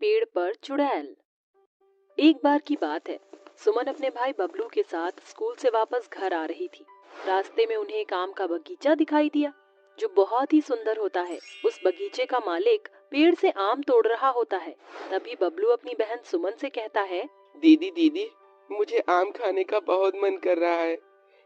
पेड़ पर चुड़ैल। एक बार की बात है, सुमन अपने भाई बबलू के साथ स्कूल से वापस घर आ रही थी। रास्ते में उन्हें एक आम का बगीचा दिखाई दिया जो बहुत ही सुंदर होता है। उस बगीचे का मालिक पेड़ से आम तोड़ रहा होता है। तभी बबलू अपनी बहन सुमन से कहता है, दीदी दीदी, मुझे आम खाने का बहुत मन कर रहा है।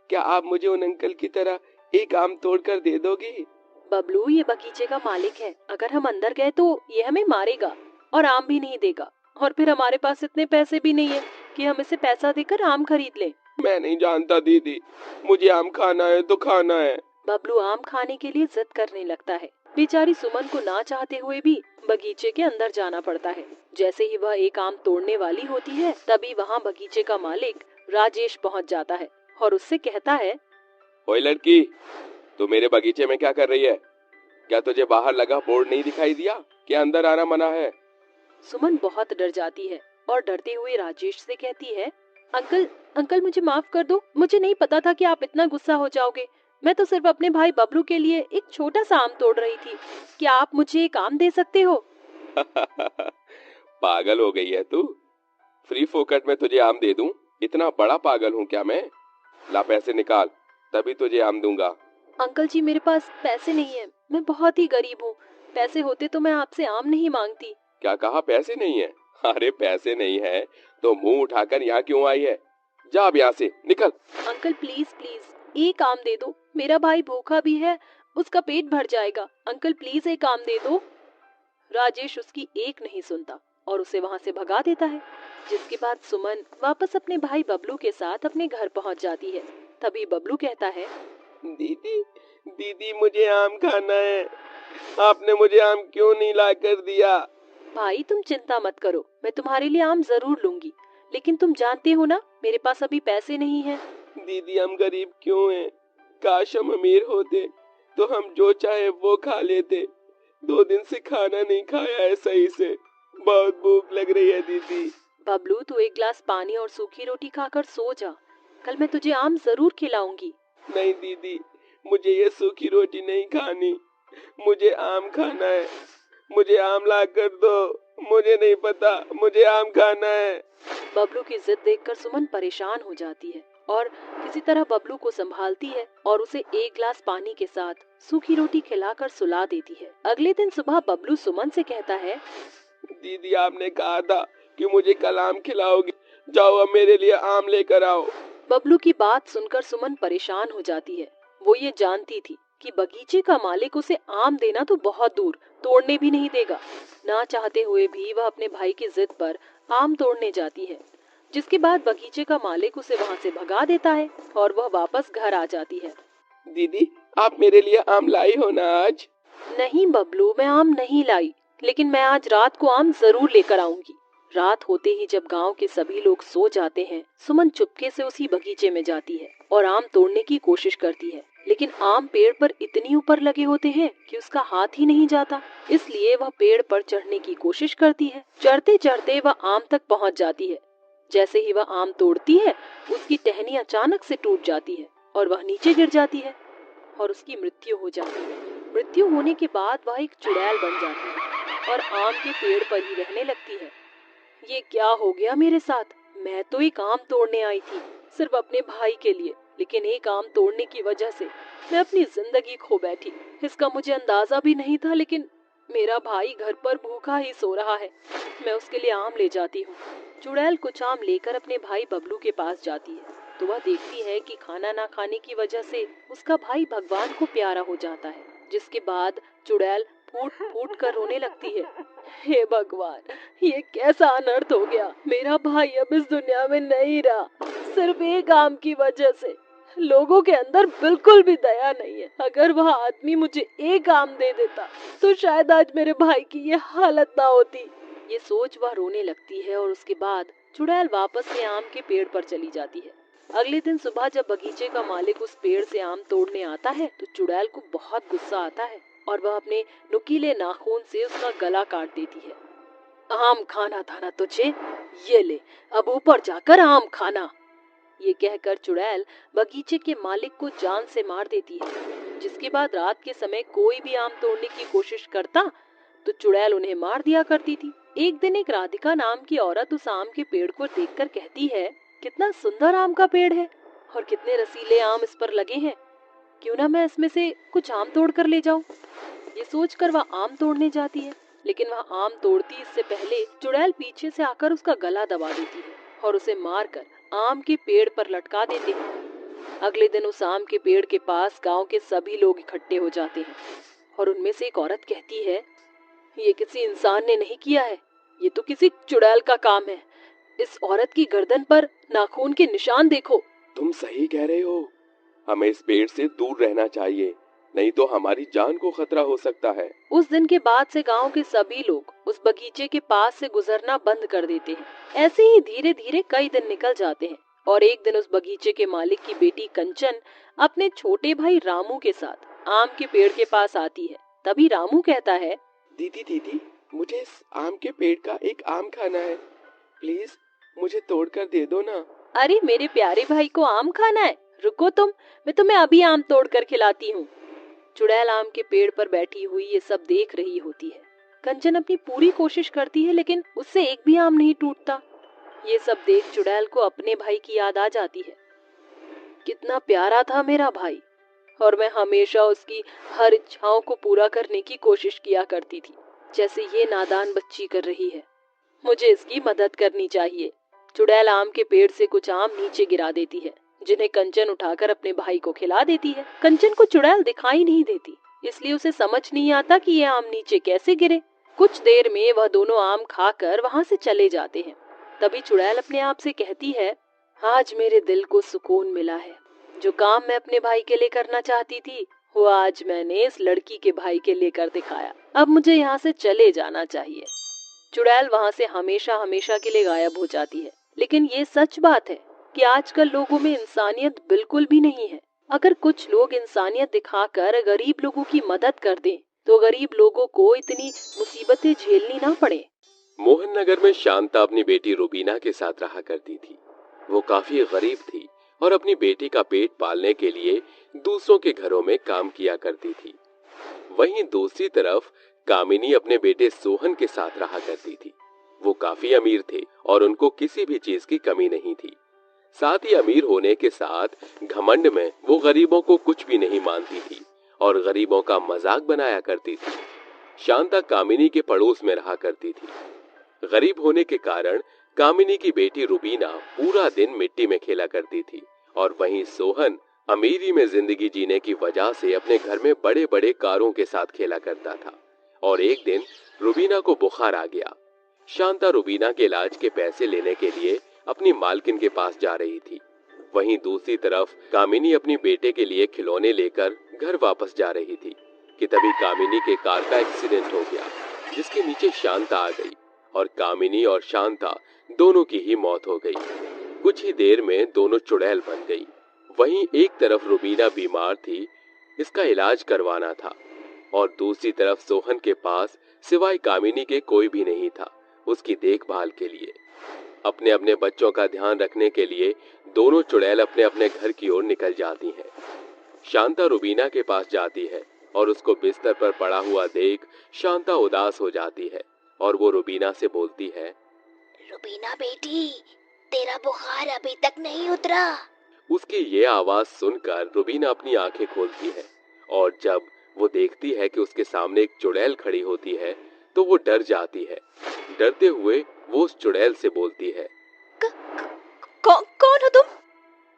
क्या आप मुझे उन अंकल की तरह एक आम तोड़कर दे दोगी? बबलू, ये बगीचे का मालिक है। अगर हम अंदर गए तो ये हमें मारेगा और आम भी नहीं देगा, और फिर हमारे पास इतने पैसे भी नहीं है कि हम इसे पैसा देकर आम खरीद लें। मैं नहीं जानता दीदी, मुझे आम खाना है तो खाना है। बबलू आम खाने के लिए जिद करने लगता है। बेचारी सुमन को ना चाहते हुए भी बगीचे के अंदर जाना पड़ता है। जैसे ही वह एक आम तोड़ने वाली होती है, तभी वहाँ बगीचे का मालिक राजेश पहुँच जाता है और उससे कहता है, ओए लड़की, तू मेरे बगीचे में क्या कर रही है? क्या तुझे बाहर लगा बोर्ड नहीं दिखाई दिया कि अंदर आना मना है? सुमन बहुत डर जाती है और डरते हुए राजेश से कहती है, अंकल अंकल मुझे माफ कर दो। मुझे नहीं पता था कि आप इतना गुस्सा हो जाओगे। मैं तो सिर्फ अपने भाई बबलू के लिए एक छोटा सा आम तोड़ रही थी। क्या आप मुझे एक आम दे सकते हो? पागल हो गई है तू? फ्री फोकट में तुझे आम दे दूं? इतना बड़ा पागल हूँ क्या मैं? ला पैसे निकाल, तभी तुझे आम दूंगा। अंकल जी, मेरे पास पैसे नहीं है। मैं बहुत ही गरीब हूँ। पैसे होते तो मैं आपसे आम नहीं मांगती। क्या कहा? पैसे नहीं है? अरे पैसे नहीं है तो मुंह उठाकर यहाँ क्यों आई है? जा अब यहाँ से निकल। अंकल प्लीज प्लीज एक आम दे दो। मेरा भाई भूखा भी है, उसका पेट भर जाएगा। अंकल प्लीज एक आम दे दो। राजेश उसकी एक नहीं सुनता और उसे वहाँ से भगा देता है। जिसके बाद सुमन वापस अपने भाई बबलू के साथ अपने घर पहुँच जाती है। तभी बबलू कहता है, दीदी दीदी, मुझे आम खाना है। आपने मुझे आम क्यों नहीं ला कर दिया? भाई तुम चिंता मत करो, मैं तुम्हारे लिए आम जरूर लूंगी, लेकिन तुम जानते हो ना मेरे पास अभी पैसे नहीं हैं। दीदी, हम गरीब क्यों हैं? काश हम अमीर होते तो हम जो चाहे वो खा लेते। 2 दिन से खाना नहीं खाया है सही से। बहुत भूख लग रही है दीदी। बबलू, तू एक गिलास पानी और सूखी रोटी खाकर सो जा। कल मैं तुझे आम जरूर खिलाऊंगी। नहीं दीदी, मुझे ये सूखी रोटी नहीं खानी। मुझे आम खाना है। मुझे आम ला कर दो। मुझे नहीं पता, मुझे आम खाना है। बबलू की जिद देखकर सुमन परेशान हो जाती है और किसी तरह बबलू को संभालती है और उसे एक गिलास पानी के साथ सूखी रोटी खिलाकर सुला देती है। अगले दिन सुबह बबलू सुमन से कहता है, दीदी, आपने कहा था कि मुझे कल आम खिलाओगी। जाओ अब मेरे लिए आम लेकर आओ। बबलू की बात सुनकर सुमन परेशान हो जाती है। वो ये जानती थी कि बगीचे का मालिक उसे आम देना तो बहुत दूर, तोड़ने भी नहीं देगा। ना चाहते हुए भी वह अपने भाई की जिद पर आम तोड़ने जाती है। जिसके बाद बगीचे का मालिक उसे वहाँ से भगा देता है और वह वापस घर आ जाती है। दीदी, आप मेरे लिए आम लाई हो ना आज? नहीं बबलू, मैं आम नहीं लाई, लेकिन मैं आज रात को आम जरूर लेकर आऊंगी। रात होते ही जब गांव के सभी लोग सो जाते हैं, सुमन चुपके से उसी बगीचे में जाती है और आम तोड़ने की कोशिश करती है। लेकिन आम पेड़ पर इतनी ऊपर लगे होते हैं कि उसका हाथ ही नहीं जाता। इसलिए वह पेड़ पर चढ़ने की कोशिश करती है। चढ़ते चढ़ते वह आम तक पहुंच जाती है। जैसे ही वह आम तोड़ती है, उसकी टहनी अचानक से टूट जाती है और वह नीचे गिर जाती है और उसकी मृत्यु हो जाती है। मृत्यु होने के बाद वह एक चुड़ैल बन जाती है और आम के पेड़ पर ही रहने लगती है। ये क्या हो गया मेरे साथ? मैं तो एक आम तोड़ने आई थी सिर्फ अपने भाई के लिए, लेकिन एक आम तोड़ने की वजह से मैं अपनी जिंदगी खो बैठी। इसका मुझे अंदाजा भी नहीं था, लेकिन मेरा भाई घर पर भूखा ही सो रहा है। मैं उसके लिए आम ले जाती हूँ। चुड़ैल कुछ आम लेकर अपने भाई बबलू के पास जाती है तो वह देखती है कि खाना ना खाने की वजह से उसका भाई भगवान को प्यारा हो जाता है। जिसके बाद चुड़ैल फूट फूट कर रोने लगती है। हे भगवान, ये कैसा अनर्थ हो गया। मेरा भाई अब इस दुनिया में नहीं रहा, सिर्फ एक आम की वजह से। लोगों के अंदर बिल्कुल भी दया नहीं है। अगर वह आदमी मुझे एक आम दे देता तो शायद आज मेरे भाई की ये हालत ना होती। ये सोच वह रोने लगती है और उसके बाद चुड़ैल वापस से आम के पेड़ पर चली जाती है। अगले दिन सुबह जब बगीचे का मालिक उस पेड़ से आम तोड़ने आता है तो चुड़ैल को बहुत गुस्सा आता है और वह अपने नुकीले नाखून से उसका गला काट देती है। आम खाना था ना तुझे, ये ले, अब ऊपर जाकर आम खाना। ये कहकर चुड़ैल बगीचे के मालिक को जान से मार देती है। जिसके बाद रात के समय कोई भी आम तोड़ने की कोशिश करता तो चुड़ैल उन्हें मार दिया करती थी। एक दिन एक राधिका नाम की औरत उस आम के पेड़ को देखकर कहती है, कितना सुंदर आम का पेड़ है और कितने रसीले आम इस पर लगे हैं, क्यों ना मैं इसमें से कुछ आम तोड़ कर ले जाऊं। ये सोचकर वह आम तोड़ने जाती है, लेकिन वह आम तोड़ती इससे पहले चुड़ैल पीछे से आकर उसका गला दबा देती है और उसे मारकर आम के पेड़ पर लटका देते हैं। अगले दिन उस आम के पेड़ के पास गांव के सभी लोग इकट्ठे हो जाते हैं और उनमें से एक औरत कहती है, ये किसी इंसान ने नहीं किया है, ये तो किसी चुड़ैल का काम है। इस औरत की गर्दन पर नाखून के निशान देखो। तुम सही कह रहे हो, हमें इस पेड़ से दूर रहना चाहिए, नहीं तो हमारी जान को खतरा हो सकता है। उस दिन के बाद से गांव के सभी लोग उस बगीचे के पास से गुजरना बंद कर देते हैं। ऐसे ही धीरे धीरे कई दिन निकल जाते हैं और एक दिन उस बगीचे के मालिक की बेटी कंचन अपने छोटे भाई रामू के साथ आम के पेड़ के पास आती है। तभी रामू कहता है, दीदी मुझे इस आम के पेड़ का एक आम खाना है, प्लीज मुझे तोड़कर दे दो ना। अरे मेरे प्यारे भाई को आम खाना है, रुको तुम, मैं तुम्हें अभी आम तोड़कर खिलाती हूँ। चुड़ैल आम के पेड़ पर बैठी हुई ये सब देख रही होती है। कंचन अपनी पूरी कोशिश करती है लेकिन उससे एक भी आम नहीं टूटता। ये सब देख चुड़ैल को अपने भाई की याद आ जाती है। कितना प्यारा था मेरा भाई और मैं हमेशा उसकी हर इच्छाओं को पूरा करने की कोशिश किया करती थी, जैसे ये नादान बच्ची कर रही है। मुझे इसकी मदद करनी चाहिए। चुड़ैल आम के पेड़ से कुछ आम नीचे गिरा देती है, जिन्हें कंचन उठाकर अपने भाई को खिला देती है। कंचन को चुड़ैल दिखाई नहीं देती, इसलिए उसे समझ नहीं आता कि ये आम नीचे कैसे गिरे। कुछ देर में वह दोनों आम खाकर वहां से चले जाते हैं। तभी चुड़ैल अपने आप से कहती है, आज मेरे दिल को सुकून मिला है। जो काम मैं अपने भाई के लिए करना चाहती थी वो आज मैंने इस लड़की के भाई के लिए कर दिखाया। अब मुझे यहाँ से चले जाना चाहिए। चुड़ैल वहाँ से हमेशा हमेशा के लिए गायब हो जाती है। लेकिन ये सच बात है कि आजकल लोगों में इंसानियत बिल्कुल भी नहीं है। अगर कुछ लोग इंसानियत दिखाकर गरीब लोगों की मदद कर दें तो गरीब लोगों को इतनी मुसीबतें झेलनी ना पड़े। मोहन नगर में शांता अपनी बेटी रुबीना के साथ रहा करती थी। वो काफी गरीब थी और अपनी बेटी का पेट पालने के लिए दूसरों के घरों में काम किया करती थी। वहीं दूसरी तरफ कामिनी अपने बेटे सोहन के साथ रहा करती थी। वो काफी अमीर थे और उनको किसी भी चीज की कमी नहीं थी। साथ ही अमीर होने के साथ घमंड में वो गरीबों को कुछ भी नहीं मानती थी और गरीबों का मजाक बनाया करती थी। शांता कामिनी के पड़ोस में रहा करती थी। गरीब होने के कारण कामिनी की बेटी रुबीना पूरा दिन मिट्टी में खेला करती थी और वहीं सोहन अमीरी में जिंदगी जीने की वजह से अपने घर में बड़े बड़े कारों के साथ खेला करता था। और एक दिन रुबीना को बुखार आ गया। शांता रुबीना के इलाज के पैसे लेने के लिए अपनी मालकिन के पास जा रही थी। वहीं दूसरी तरफ कामिनी अपनी बेटे के लिए खिलौने लेकर घर वापस जा रही थी कि तभी कामिनी के कार का एक्सीडेंट हो गया, जिसके नीचे शांता आ गई और कामिनी और शांता दोनों की ही मौत हो गई। कुछ ही देर में दोनों चुड़ैल बन गई। वहीं एक तरफ रुबीना बीमार थी, इसका इलाज करवाना था, और दूसरी तरफ सोहन के पास सिवाय कामिनी के कोई भी नहीं था उसकी देखभाल के लिए। अपने अपने बच्चों का ध्यान रखने के लिए दोनों चुड़ैल अपने अपने घर की ओर निकल जाती हैं। शांता रुबीना के पास जाती है और उसको बिस्तर पर पड़ा हुआ देख शांता उदास हो जाती है और वो रुबीना से बोलती है, रुबीना बेटी, तेरा बुखार अभी तक नहीं उतरा। उसकी ये आवाज सुनकर रुबीना अपनी आंखें खोलती है और जब वो देखती है कि उसके सामने एक चुड़ैल खड़ी होती है तो वो डर जाती है। डरते हुए वो उस चुड़ैल से बोलती है, कौन हो तुम?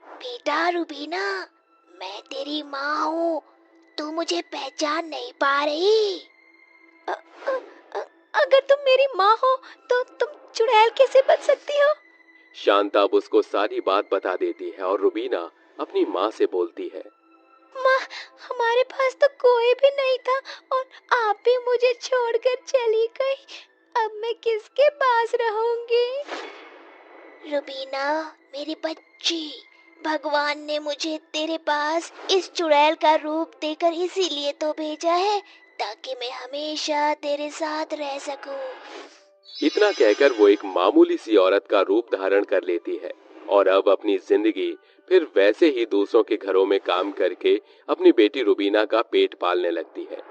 बेटा रुबीना, मैं तेरी माँ हूँ, तू मुझे पहचान नहीं पा रही? अगर तुम मेरी माँ हो तो तुम चुड़ैल कैसे बच सकती हो? शांता अब उसको सारी बात बता देती है और रुबीना अपनी माँ से बोलती है, माँ, हमारे पास तो कोई भी नहीं था और आप भी मुझे छोड़कर चली गई। अब मैं किसके पास रहूंगी? रुबीना मेरी बच्ची, भगवान ने मुझे तेरे पास इस चुड़ैल का रूप देकर इसीलिए तो भेजा है ताकि मैं हमेशा तेरे साथ रह सकूं। इतना कहकर वो एक मामूली सी औरत का रूप धारण कर लेती है और अब अपनी जिंदगी फिर वैसे ही दूसरों के घरों में काम करके अपनी बेटी रुबीना का पेट पालने लगती है।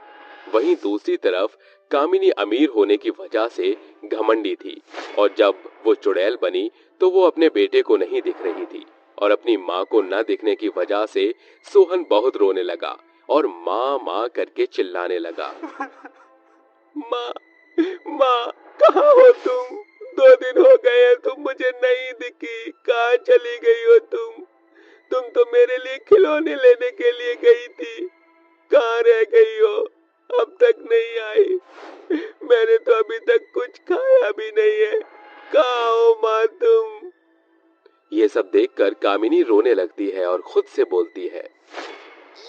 वहीं दूसरी तरफ कामिनी अमीर होने की वजह से घमंडी थी और जब वो चुड़ैल बनी तो वो अपने बेटे को नहीं दिख रही थी और अपनी माँ को न दिखने की वजह से सोहन बहुत रोने लगा और माँ माँ करके चिल्लाने लगा। माँ, माँ, कहाँ हो तुम? 2 दिन हो गए हैं तुम मुझे नहीं दिखी, कहाँ चली गई हो तुम? तुम तो मेरे लिए खिलौने लेने के लिए गई थी, कहाँ रह गई हो? अब तक नहीं आई। मैंने तो अभी तक कुछ खाया भी नहीं है, कहाँ हो माँ तुम? ये सब देखकर कामिनी रोने लगती है और खुद से बोलती है,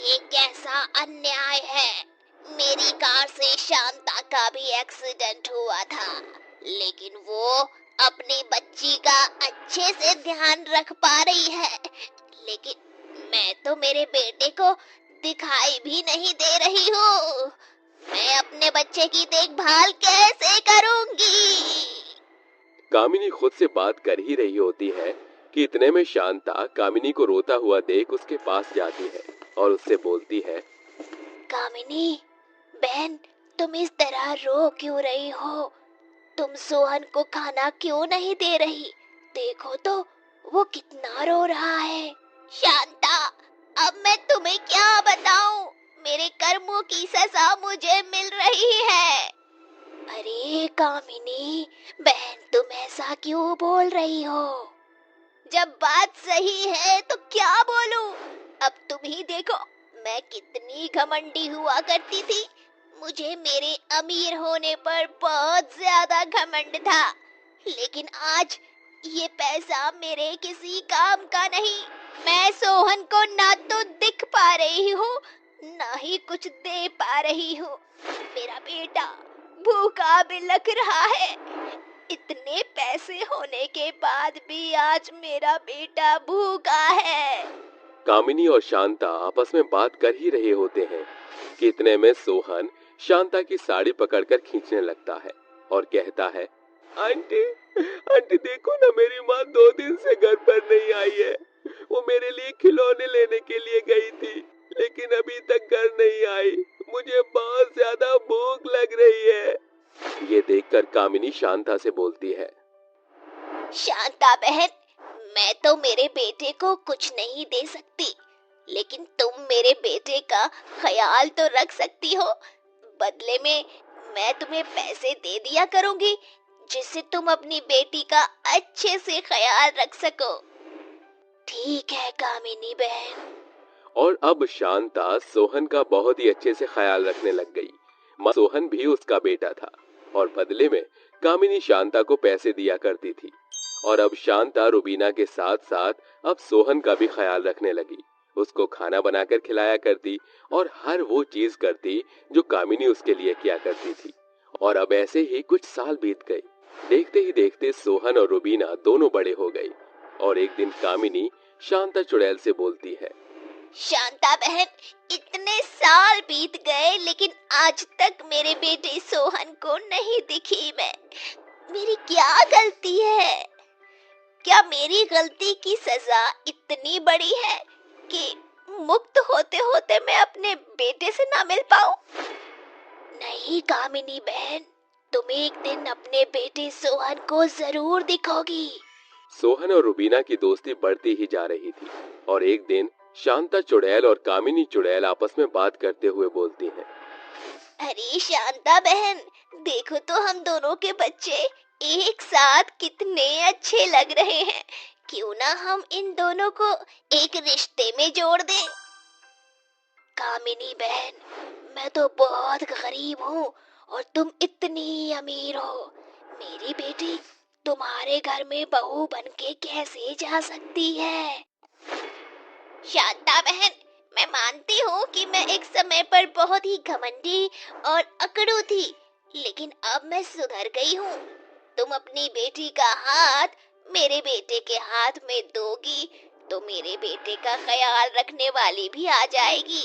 ये कैसा अन्याय है। मेरी कार से शांता का भी एक्सीडेंट हुआ था, लेकिन वो अपनी बच्ची का अच्छे से ध्यान रख पा रही है, लेकिन मैं तो मेरे बेटे को दिखाई भी नहीं दे रही हूँ। मैं अपने बच्चे की देखभाल कैसे करूँगी? कामिनी खुद से बात कर ही रही होती है कि इतने में शांता कामिनी को रोता हुआ देख उसके पास जाती है और उससे बोलती है, कामिनी बहन, तुम इस तरह रो क्यों रही हो? तुम सोहन को खाना क्यों नहीं दे रही? देखो तो वो कितना रो रहा है। शांता, अब मैं तुम्हें क्या बताऊं? मेरे कर्मों की सजा मुझे मिल रही है। अरे कामिनी बहन, तुम ऐसा क्यों बोल रही हो? जब बात सही है तो क्या बोलूं? अब तुम ही देखो, मैं कितनी घमंडी हुआ करती थी। मुझे मेरे अमीर होने पर बहुत ज्यादा घमंड था, लेकिन आज ये पैसा मेरे किसी काम का नहीं। मैं सोहन को ना तो दिख पा रही हूँ, ना ही कुछ दे पा रही हूँ। मेरा बेटा भूखा बिलख रहा है। इतने पैसे होने के बाद भी आज मेरा बेटा भूखा है। कामिनी और शांता आपस में बात कर ही रहे होते हैं कि इतने में सोहन शांता की साड़ी पकड़कर खींचने लगता है और कहता है, आंटी, आंटी देखो ना, मेरी माँ 2 दिन से घर पर नहीं आई है। वो मेरे लिए खिलौने लेने के लिए गई थी, लेकिन अभी तक घर नहीं आई। मुझे बहुत ज्यादा भूख लग रही है। ये देखकर कामिनी शांता से बोलती है, शांता बहन, मैं तो मेरे बेटे को कुछ नहीं दे सकती, लेकिन तुम मेरे बेटे का ख्याल तो रख सकती हो। बदले में मैं तुम्हें पैसे दे दिया करूंगी, जिससे तुम अपनी बेटी का अच्छे से ख्याल रख सको। ठीक है कामिनी बहन। और अब शांता सोहन का बहुत ही अच्छे से ख्याल रखने लग गई। माँ सोहन भी उसका बेटा था और बदले में कामिनी शांता को पैसे दिया करती थी। और अब शांता रुबीना के साथ साथ अब सोहन का भी ख्याल रखने लगी। उसको खाना बनाकर खिलाया करती और हर वो चीज करती जो कामिनी उसके लिए किया करती थी। और अब ऐसे ही कुछ साल बीत गए। देखते ही देखते सोहन और रुबीना दोनों बड़े हो गए। और एक दिन कामिनी शांता चुड़ैल से बोलती है, शांता बहन, इतने साल बीत गए, लेकिन आज तक मेरे बेटे सोहन को नहीं दिखी मैं। मेरी क्या गलती है? क्या मेरी गलती की सजा इतनी बड़ी है कि मुक्त होते होते मैं अपने बेटे से ना मिल पाऊं? नहीं कामिनी बहन, तुम एक दिन अपने बेटे सोहन को जरूर दिखोगी। सोहन और रुबीना की दोस्ती बढ़ती ही जा रही थी। और एक दिन शांता चुड़ैल और कामिनी चुड़ैल आपस में बात करते हुए बोलती हैं, अरे शांता बहन, देखो तो हम दोनों के बच्चे एक साथ कितने अच्छे लग रहे हैं। क्यों ना हम इन दोनों को एक रिश्ते में जोड़ दें? कामिनी बहन, मैं तो बहुत गरीब हूँ और तुम इतनी अमीर हो। मेरी बेटी तुम्हारे घर में बहू बनके कैसे जा सकती है? शांता बहन, मैं मानती हूँ कि मैं एक समय पर बहुत ही घमंडी और अकड़ू थी, लेकिन अब मैं सुधर गई हूँ। तुम अपनी बेटी का हाथ मेरे बेटे के हाथ में दोगी तो मेरे बेटे का ख्याल रखने वाली भी आ जाएगी।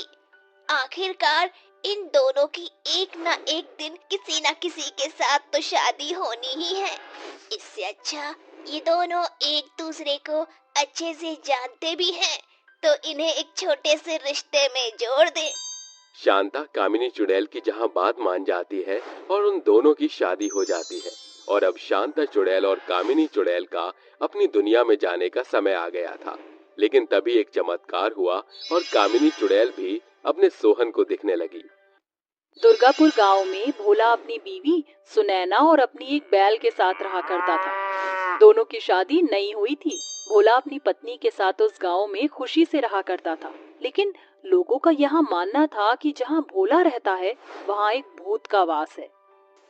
आखिरकार इन दोनों की एक ना एक दिन किसी ना किसी के साथ तो शादी होनी ही है। इससे अच्छा ये दोनों एक दूसरे को अच्छे से जानते भी हैं, तो इन्हें एक छोटे से रिश्ते में जोड़ दे। शांता कामिनी चुड़ैल की जहां बात मान जाती है और उन दोनों की शादी हो जाती है। और अब शांता चुड़ैल और कामिनी चुड़ैल का अपनी दुनिया में जाने का समय आ गया था। लेकिन तभी एक चमत्कार हुआ और कामिनी चुड़ैल भी अपने सोहन को दिखने लगी। दुर्गापुर गांव में भोला अपनी बीवी सुनैना और अपनी एक बैल के साथ रहा करता था। दोनों की शादी नहीं हुई थी। भोला अपनी पत्नी के साथ उस गांव में खुशी से रहा करता था, लेकिन लोगों का यहाँ मानना था कि जहाँ भोला रहता है वहाँ एक भूत का वास है।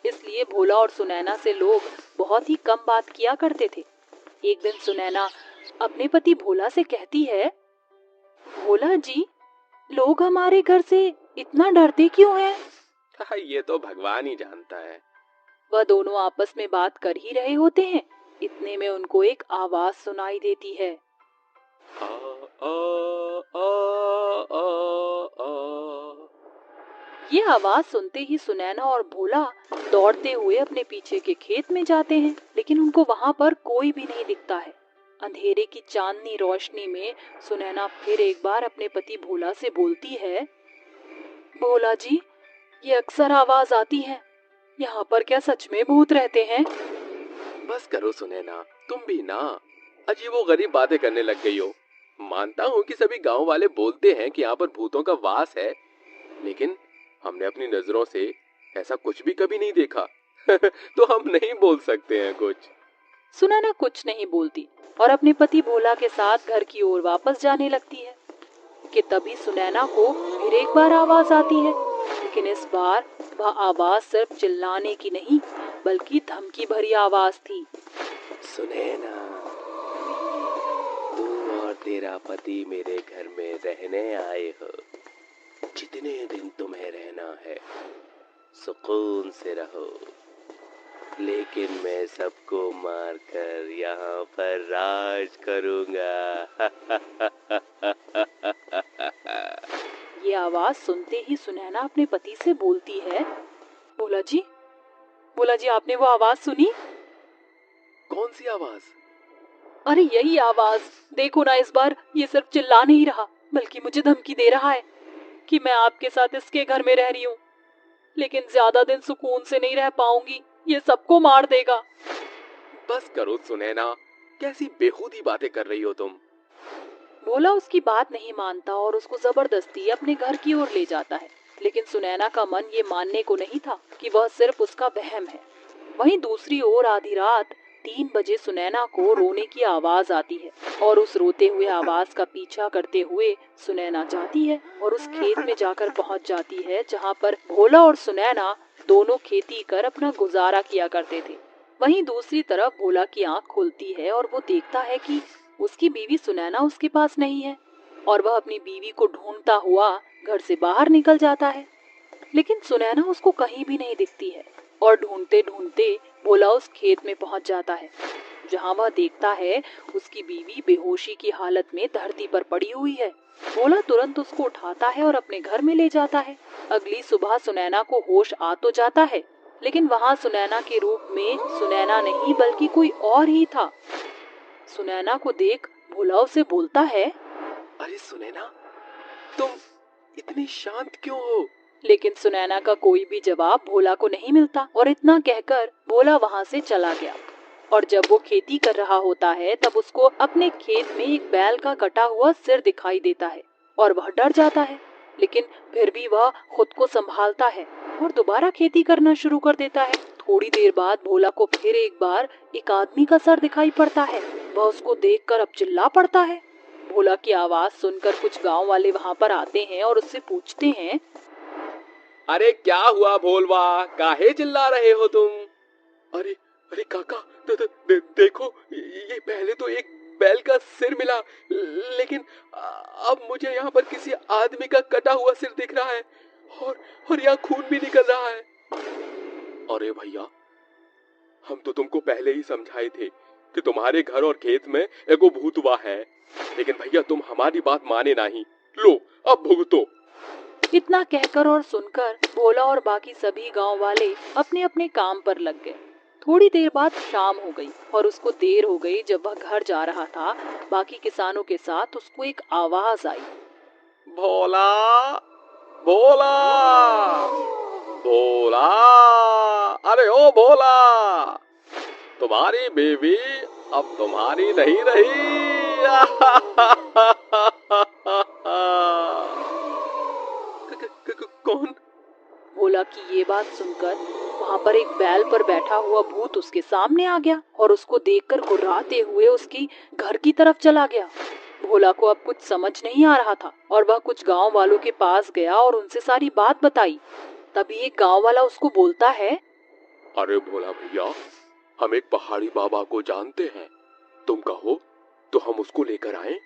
इसलिए भोला और सुनैना से लोग बहुत ही कम बात किया करते थे। एक दिन सुनैना अपने पति भोला से कहती है, भोला जी, लोग हमारे घर से इतना डरते क्यों हैं? ये तो भगवान ही जानता है। वह दोनों आपस में बात कर ही रहे होते हैं, इतने में उनको एक आवाज सुनाई देती है। आ, आ, आ, आ, आ। ये आवाज सुनते ही सुनैना और भोला दौड़ते हुए अपने पीछे के खेत में जाते हैं, लेकिन उनको वहां पर कोई भी नहीं दिखता है। अंधेरे की चांदनी रोशनी में सुनैना फिर एक बार अपने पति भोला से बोलती है, भोला जी, ये अक्सर आवाज आती है, यहाँ पर क्या सच में भूत रहते हैं? बस करो सुनैना, तुम भी ना अजीबो गरीब बातें करने लग गई हो। मानता हूँ कि सभी गांव वाले बोलते हैं कि यहाँ पर भूतों का वास है, लेकिन हमने अपनी नजरों से ऐसा कुछ भी कभी नहीं देखा। तो हम नहीं बोल सकते हैं कुछ। सुनैना कुछ नहीं बोलती और अपने पति भोला के साथ घर की ओर वापस जाने लगती है कि तभी सुनैना को फिर एक बार आवाज आती है, लेकिन इस बार वह आवाज सिर्फ चिल्लाने की नहीं बल्कि धमकी भरी आवाज थी। सुनैना, तू और तेरा पति मेरे घर में रहने आए हो। जितने दिन तुम्हें रहना है सुकून से रहो, लेकिन मैं सबको मारकर यहाँ पर राज करूँगा। ये आवाज सुनते ही सुनैना अपने पति से बोलती है, भोला जी, आपने वो आवाज सुनी? कौन सी आवाज? अरे यही आवाज, देखो ना, इस बार ये सिर्फ चिल्ला नहीं रहा बल्कि मुझे धमकी दे रहा है कि मैं आपके साथ इसके घर में रह रही हूँ, लेकिन ज्यादा दिन सुकून से नहीं रह पाऊंगी, ये सबको मार देगा। बस करो सुनैना, कैसी बेहूदी बातें कर रही हो तुम। भोला उसकी बात नहीं मानता और उसको जबरदस्ती अपने घर की ओर ले जाता है, लेकिन सुनैना का मन ये मानने को नहीं था कि वह सिर्फ उसका वहम है। वहीं दूसरी ओर आधी रात 3 बजे सुनैना को रोने की आवाज आती है और उस रोते हुए आवाज का पीछा करते हुए सुनैना जाती है और उस खेत में जाकर पहुंच जाती है जहां पर भोला और सुनैना दोनों खेती कर अपना गुजारा किया करते थे। वहीं दूसरी तरफ भोला की आंख खुलती है और वो देखता है कि उसकी बीवी सुनैना उसके पास नहीं है और वह अपनी बीवी को ढूंढता हुआ घर से बाहर निकल जाता है, लेकिन सुनैना उसको कहीं भी नहीं दिखती है और ढूंढते ढूंढते भोला उस खेत में पहुंच जाता है जहां वह देखता है उसकी बीवी बेहोशी की हालत में धरती पर पड़ी हुई है। भोला तुरंत उसको उठाता है और अपने घर में ले जाता है। अगली सुबह सुनैना को होश आ तो जाता है, लेकिन वहां सुनैना के रूप में सुनैना नहीं बल्कि कोई और ही था। सुनैना को देख भोला उसे बोलता है, अरे सुनैना, तुम इतनी शांत क्यों हो? लेकिन सुनैना का कोई भी जवाब भोला को नहीं मिलता और इतना कहकर भोला वहां से चला गया। और जब वो खेती कर रहा होता है तब उसको अपने खेत में एक बैल का कटा हुआ सिर दिखाई देता है और वह डर जाता है, लेकिन फिर भी वह खुद को संभालता है और दोबारा खेती करना शुरू कर देता है। थोड़ी देर बाद भोला को फिर एक बार एक आदमी का सर दिखाई पड़ता है। वह उसको देखकर अब चिल्ला पड़ता है। भोला की आवाज सुनकर कुछ गांव वाले वहां पर आते हैं और उससे पूछते हैं, अरे क्या हुआ भोलवा, काहे चिल्ला रहे हो तुम? अरे अरे काका, देखो, ये पहले तो एक बैल का सिर मिला, लेकिन अब मुझे यहाँ पर किसी आदमी का कटा हुआ सिर दिख रहा है और यहाँ खून भी निकल रहा है। अरे भैया, हम तो तुमको पहले ही समझाए थे कि तुम्हारे घर और खेत में एगो भूतवा है, लेकिन भैया तुम हमारी बात माने नहीं। लो अब भुगतो। इतना कहकर और सुनकर भोला और बाकी सभी गांव वाले अपने अपने काम पर लग गए। थोड़ी देर बाद शाम हो गई और उसको देर हो गई। जब वह घर जा रहा था बाकी किसानों के साथ उसको एक आवाज आई, भोला, भोला, भोला, अरे ओ भोला, तुम्हारी बीवी अब तुम्हारी नहीं रही। कौन? भोला की ये बात सुनकर वहाँ पर एक बैल पर बैठा हुआ भूत उसके सामने आ गया और उसको देखकर गुर्राते हुए उसकी घर की तरफ चला गया। भोला को अब कुछ समझ नहीं आ रहा था और वह कुछ गांव वालों के पास गया और उनसे सारी बात बताई। तभी एक गांव वाला उसको बोलता है, अरे भोला भैया, हम एक पहाड़ी बाबा को जानते हैं, तुम कहो तो हम उसको लेकर आएं?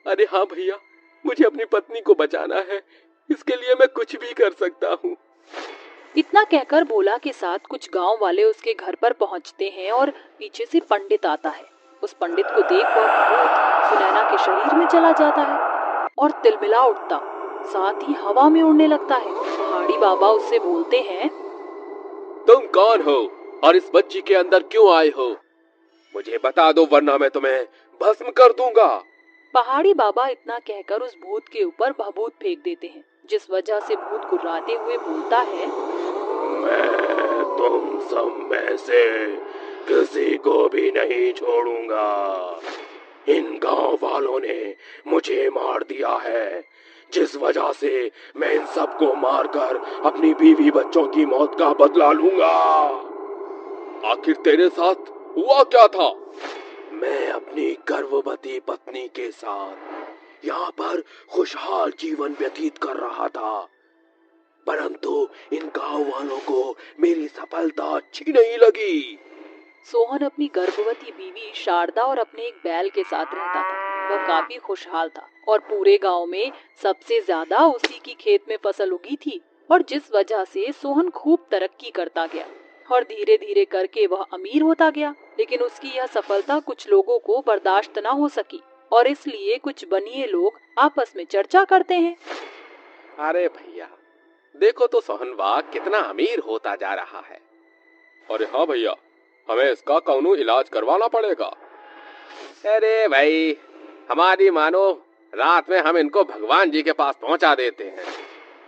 अरे हाँ भैया, मुझे अपनी पत्नी को बचाना है, इसके लिए मैं कुछ भी कर सकता हूँ। इतना कहकर भोला के साथ कुछ गांव वाले उसके घर पर पहुंचते हैं और पीछे से पंडित आता है। उस पंडित को देख वह भूत सुनैना के शरीर में चला जाता है और तिलमिला उठता, साथ ही हवा में उड़ने लगता है। पहाड़ी बाबा उससे बोलते हैं, तुम कौन हो और इस बच्ची के अंदर क्यों आए हो? मुझे बता दो वरना मैं तुम्हें भस्म कर दूंगा। पहाड़ी बाबा इतना कहकर उस भूत के ऊपर भभूत फेंक देते हैं, जिस वजह से भूत गुर्राते हुए बोलता है, मैं तुम सब में से किसी को भी नहीं छोड़ूंगा। इन गांव वालों ने मुझे मार दिया है, जिस वजह से मैं इन सबको मारकर अपनी बीवी बच्चों की मौत का बदला लूंगा। आखिर तेरे साथ हुआ क्या था? मैं अपनी गर्भवती पत्नी के साथ यहाँ पर खुशहाल जीवन व्यतीत कर रहा था, परंतु इन गांव वालों को मेरी सफलता अच्छी नहीं लगी। सोहन अपनी गर्भवती बीवी शारदा और अपने एक बैल के साथ रहता था। वह काफी खुशहाल था और पूरे गांव में सबसे ज्यादा उसी की खेत में फसल उगी थी, और जिस वजह से सोहन खूब तरक्की करता गया और धीरे धीरे करके वह अमीर होता गया। लेकिन उसकी यह सफलता कुछ लोगों को बर्दाश्त न हो सकी और इसलिए कुछ बनिए लोग आपस में चर्चा करते हैं। अरे भैया, देखो तो सोहनवा कितना अमीर होता जा रहा है। अरे हाँ भैया, हमें इसका कौनो इलाज करवाना पड़ेगा। अरे भाई, हमारी मानो, रात में हम इनको भगवान जी के पास पहुंचा देते हैं।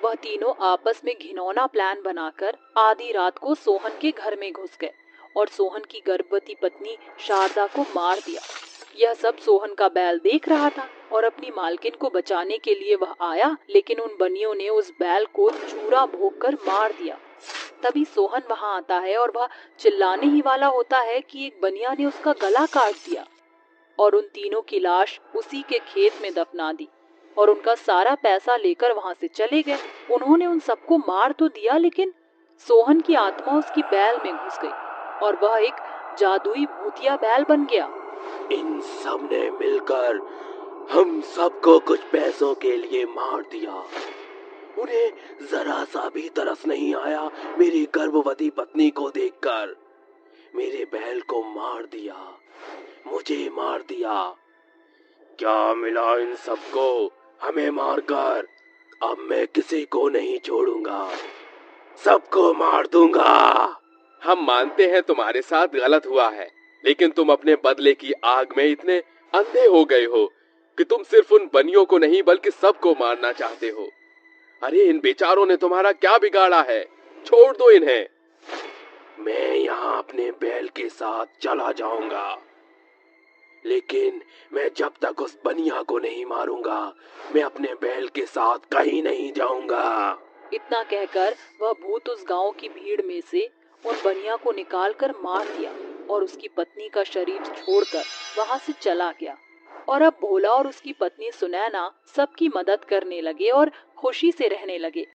वह तीनों आपस में घिनौना प्लान बनाकर आधी रात को सोहन के घर में घुस गए और सोहन की गर्भवती पत्नी शारदा को मार दिया। यह सब सोहन का बैल देख रहा था और अपनी मालकिन को बचाने के लिए वह आया, लेकिन उन बनियों ने उस बैल को चूरा भोंककर मार दिया। तभी सोहन वहां आता है और वह चिल्लाने ही वाला होता है कि एक बनिया ने उसका गला काट दिया और उन तीनों की लाश उसी के खेत में दफना दी और उनका सारा पैसा लेकर वहां से चले गए। उन्होंने उन सबको मार तो दिया, लेकिन सोहन की आत्मा उसकी बैल में घुस गई और वह एक जादुई भूतिया बैल बन गया। इन सब ने मिलकर हम सबको कुछ पैसों के लिए मार दिया। उन्हें जरा सा भी तरस नहीं आया मेरी गर्भवती पत्नी को देखकर। मेरे बैल को मार दिया, मुझे मार दिया। क्या मिला इन सबको हमें मारकर? अब मैं किसी को नहीं छोड़ूंगा, सबको मार दूंगा। हम मानते हैं तुम्हारे साथ गलत हुआ है, लेकिन तुम अपने बदले की आग में इतने अंधे हो गए हो कि तुम सिर्फ उन बनियों को नहीं बल्कि सबको मारना चाहते हो। अरे इन बेचारों ने तुम्हारा क्या बिगाड़ा है? छोड़ दो इन्हें। मैं यहाँ अपने बैल के साथ चला जाऊंगा, लेकिन मैं जब तक उस बनिया को नहीं मारूंगा, मैं अपने बैल के साथ कहीं नहीं जाऊंगा। इतना कहकर वह भूत उस गांव की भीड़ में से उन बनिया को निकालकर मार दिया और उसकी पत्नी का शरीर छोड़कर वहां से चला गया। और अब भोला और उसकी पत्नी सुनैना सबकी मदद करने लगे और खुशी से रहने लगे।